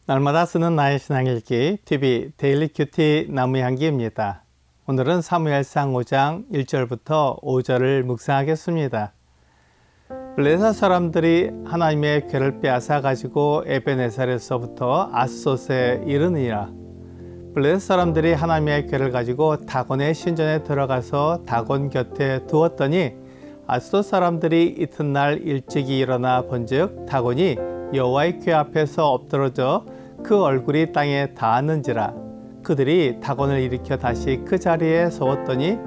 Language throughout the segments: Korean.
날마다 쓰는 나의 신앙일기 TV 데일리 큐티 나무향기입니다. 오늘은 사무엘상 5장 1절부터 5절을 묵상하겠습니다. 블레셋 사람들이 하나님의 궤를 빼앗아 가지고 에베네살에서부터 아스돗에 이르니라. 블레셋 사람들이 하나님의 궤를 가지고 다곤의 신전에 들어가서 다곤 곁에 두었더니 아스돗 사람들이 이튿날 일찍이 일어나 본즉 다곤이 여호와의 궤 앞에서 엎드러져 그 얼굴이 땅에 닿았는지라. 그들이 다곤을 일으켜 다시 그 자리에 세웠더니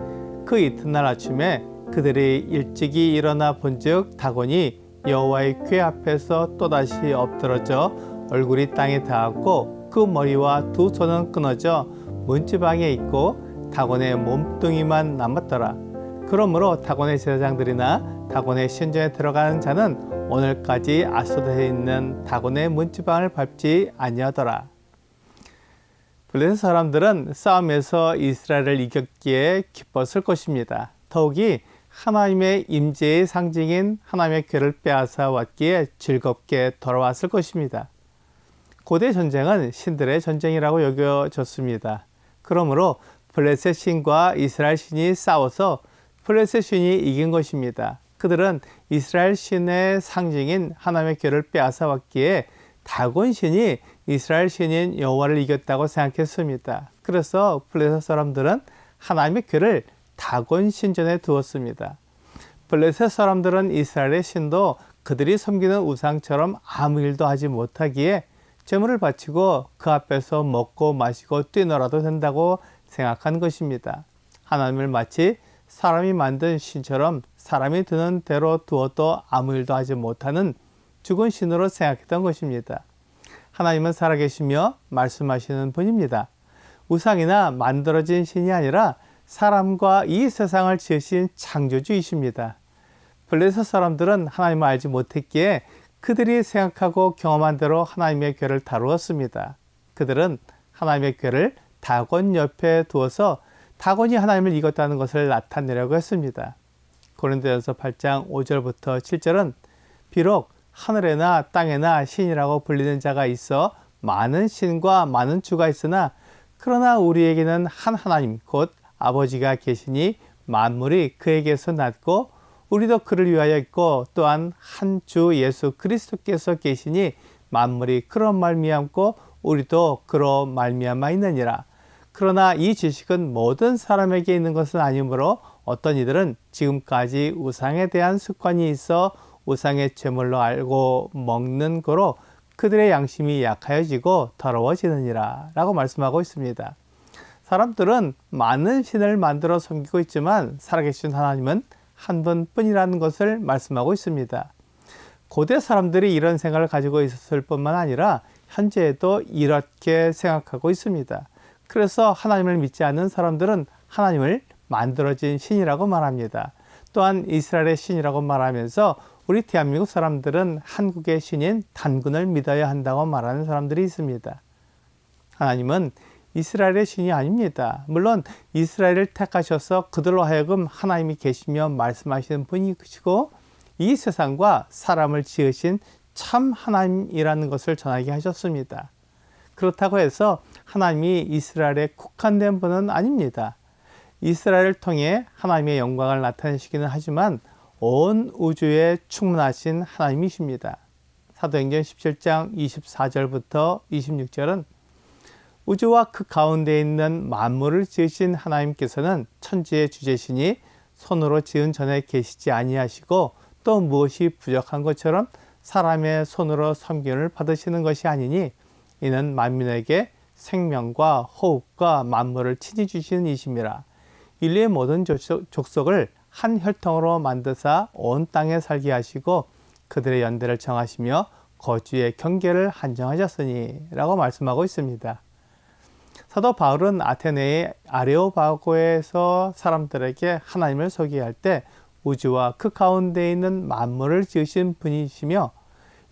그 이튿날 아침에 그들이 일찍이 일어나 본즉 다곤이 여호와의 궤 앞에서 또다시 엎드러져 얼굴이 땅에 닿았고 그 머리와 두 손은 끊어져 문지방에 있고 다곤의 몸뚱이만 남았더라. 그러므로 다곤의 제사장들이나 다곤의 신전에 들어가는 자는 오늘까지 아스돗에 있는 다곤의 문지방을 밟지 아니하더라. 블레셋 사람들은 싸움에서 이스라엘을 이겼기에 기뻤을 것입니다. 더욱이 하나님의 임재의 상징인 하나님의 궤를 빼앗아 왔기에 즐겁게 돌아왔을 것입니다. 고대 전쟁은 신들의 전쟁이라고 여겨졌습니다. 그러므로 블레셋 신과 이스라엘 신이 싸워서 블레셋 신이 이긴 것입니다. 그들은 이스라엘 신의 상징인 하나님의 궤를 빼앗아 왔기에 다곤 신이 이스라엘 신인 여호와를 이겼다고 생각했습니다. 그래서 블레셋 사람들은 하나님의 궤를 다곤 신전에 두었습니다. 블레셋 사람들은 이스라엘의 신도 그들이 섬기는 우상처럼 아무 일도 하지 못하기에 제물을 바치고 그 앞에서 먹고 마시고 뛰놀아도 된다고 생각한 것입니다. 하나님을 마치 사람이 만든 신처럼 사람이 드는 대로 두어도 아무 일도 하지 못하는 죽은 신으로 생각했던 것입니다. 하나님은 살아계시며 말씀하시는 분입니다. 우상이나 만들어진 신이 아니라 사람과 이 세상을 지으신 창조주이십니다. 블레셋 사람들은 하나님을 알지 못했기에 그들이 생각하고 경험한 대로 하나님의 궤를 다루었습니다. 그들은 하나님의 궤를 다곤 옆에 두어서 다곤이 하나님을 이겼다는 것을 나타내려고 했습니다. 고린도전서 8장 5절부터 7절은 비록 하늘에나 땅에나 신이라고 불리는 자가 있어 많은 신과 많은 주가 있으나 그러나 우리에게는 한 하나님 곧 아버지가 계시니 만물이 그에게서 났고 우리도 그를 위하여 있고 또한 한 주 예수 그리스도께서 계시니 만물이 그로 말미암고 우리도 그로 말미암아 있느니라. 그러나 이 지식은 모든 사람에게 있는 것은 아니므로 어떤 이들은 지금까지 우상에 대한 습관이 있어 우상의 제물로 알고 먹는 거로 그들의 양심이 약하여지고 더러워지느니라 라고 말씀하고 있습니다. 사람들은 많은 신을 만들어 섬기고 있지만 살아계신 하나님은 한 분뿐이라는 것을 말씀하고 있습니다. 고대 사람들이 이런 생각을 가지고 있었을 뿐만 아니라 현재에도 이렇게 생각하고 있습니다. 그래서 하나님을 믿지 않는 사람들은 하나님을 만들어진 신이라고 말합니다. 또한 이스라엘의 신이라고 말하면서 우리 대한민국 사람들은 한국의 신인 단군을 믿어야 한다고 말하는 사람들이 있습니다. 하나님은 이스라엘의 신이 아닙니다. 물론 이스라엘을 택하셔서 그들로 하여금 하나님이 계시며 말씀하시는 분이시고 이 세상과 사람을 지으신 참 하나님이라는 것을 전하게 하셨습니다. 그렇다고 해서 하나님이 이스라엘에 국한된 분은 아닙니다. 이스라엘을 통해 하나님의 영광을 나타내시기는 하지만 온 우주에 충만하신 하나님이십니다. 사도행전 17장 24절부터 26절은 우주와 그 가운데 있는 만물을 지으신 하나님께서는 천지의 주제시니 손으로 지은 전에 계시지 아니하시고 또 무엇이 부족한 것처럼 사람의 손으로 섬김을 받으시는 것이 아니니 이는 만민에게 생명과 호흡과 만물을 친히 주시는 이심이라. 인류의 모든 족속을 한 혈통으로 만드사 온 땅에 살게 하시고 그들의 연대를 정하시며 거주의 경계를 한정하셨으니 라고 말씀하고 있습니다. 사도 바울은 아테네의 아레오바고에서 사람들에게 하나님을 소개할 때 우주와 그 가운데 있는 만물을 지으신 분이시며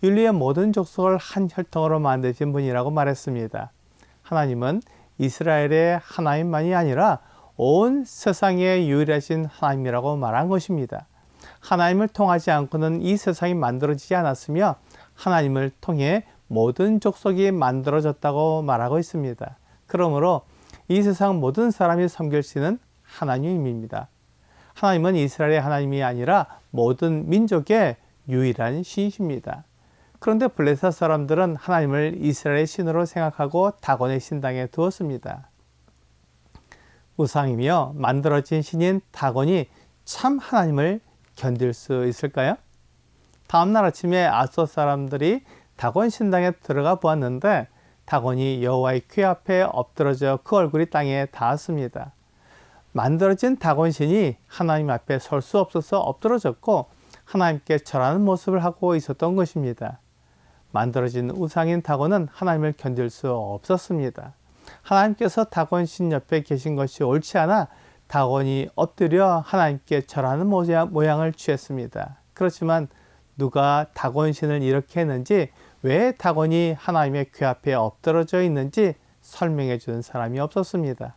인류의 모든 족속을 한 혈통으로 만드신 분이라고 말했습니다. 하나님은 이스라엘의 하나님만이 아니라 온 세상의 유일하신 하나님이라고 말한 것입니다. 하나님을 통하지 않고는 이 세상이 만들어지지 않았으며 하나님을 통해 모든 족속이 만들어졌다고 말하고 있습니다. 그러므로 이 세상 모든 사람이 섬길 신은 하나님입니다. 하나님은 이스라엘의 하나님이 아니라 모든 민족의 유일한 신이십니다. 그런데 블레셋 사람들은 하나님을 이스라엘의 신으로 생각하고 다곤의 신당에 두었습니다. 우상이며 만들어진 신인 다곤이 참 하나님을 견딜 수 있을까요? 다음날 아침에 아소 사람들이 다곤 신당에 들어가 보았는데 다곤이 여호와의 궤 앞에 엎드러져 그 얼굴이 땅에 닿았습니다. 만들어진 다곤 신이 하나님 앞에 설 수 없어서 엎드러졌고 하나님께 절하는 모습을 하고 있었던 것입니다. 만들어진 우상인 다곤은 하나님을 견딜 수 없었습니다. 하나님께서 다곤 신 옆에 계신 것이 옳지 않아 다곤이 엎드려 하나님께 절하는 모양을 취했습니다. 그렇지만 누가 다곤 신을 이렇게 했는지, 왜 다곤이 하나님의 궤 앞에 엎드러져 있는지 설명해 주는 사람이 없었습니다.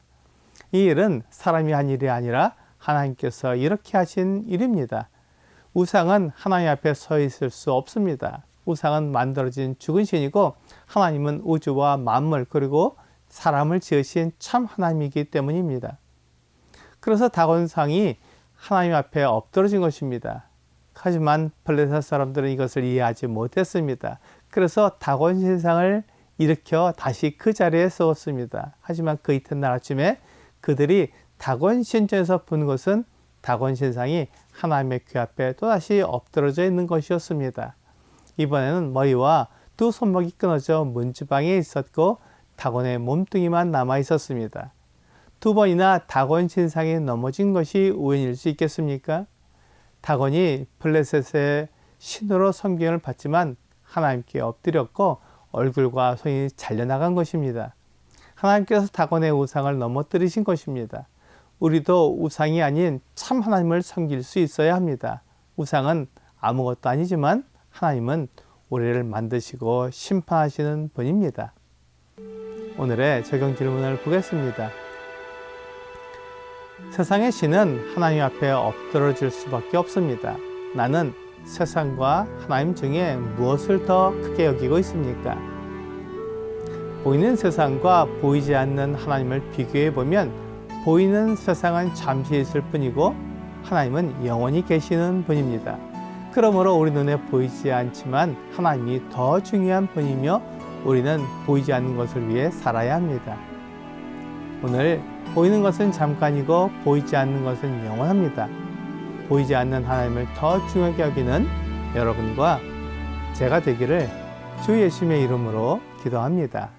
이 일은 사람이 한 일이 아니라 하나님께서 이렇게 하신 일입니다. 우상은 하나님 앞에 서 있을 수 없습니다. 우상은 만들어진 죽은 신이고 하나님은 우주와 만물 그리고 사람을 지으신 참 하나님이기 때문입니다. 그래서 다곤상이 하나님 앞에 엎드러진 것입니다. 하지만 블레셋 사람들은 이것을 이해하지 못했습니다. 그래서 다곤 신상을 일으켜 다시 그 자리에 세웠습니다. 하지만 그 이튿날 아침에 그들이 다곤 신전에서 본 것은 다곤 신상이 하나님의 궤 앞에 또다시 엎드러져 있는 것이었습니다. 이번에는 머리와 두 손목이 끊어져 문지방에 있었고 다곤의 몸뚱이만 남아 있었습니다. 두 번이나 다곤 신상이 넘어진 것이 우연일 수 있겠습니까? 다곤이 블레셋의 신으로 섬김을 받지만 하나님께 엎드렸고 얼굴과 손이 잘려나간 것입니다. 하나님께서 다곤의 우상을 넘어뜨리신 것입니다. 우리도 우상이 아닌 참 하나님을 섬길 수 있어야 합니다. 우상은 아무것도 아니지만 하나님은 우리를 만드시고 심판하시는 분입니다. 오늘의 적용 질문을 보겠습니다. 세상의 신은 하나님 앞에 엎드러질 수밖에 없습니다. 나는 세상과 하나님 중에 무엇을 더 크게 여기고 있습니까? 보이는 세상과 보이지 않는 하나님을 비교해 보면 보이는 세상은 잠시 있을 뿐이고 하나님은 영원히 계시는 분입니다. 그러므로 우리 눈에 보이지 않지만 하나님이 더 중요한 분이며 우리는 보이지 않는 것을 위해 살아야 합니다. 오늘 보이는 것은 잠깐이고 보이지 않는 것은 영원합니다. 보이지 않는 하나님을 더 중요하게 여기는 여러분과 제가 되기를 주 예수님의 이름으로 기도합니다.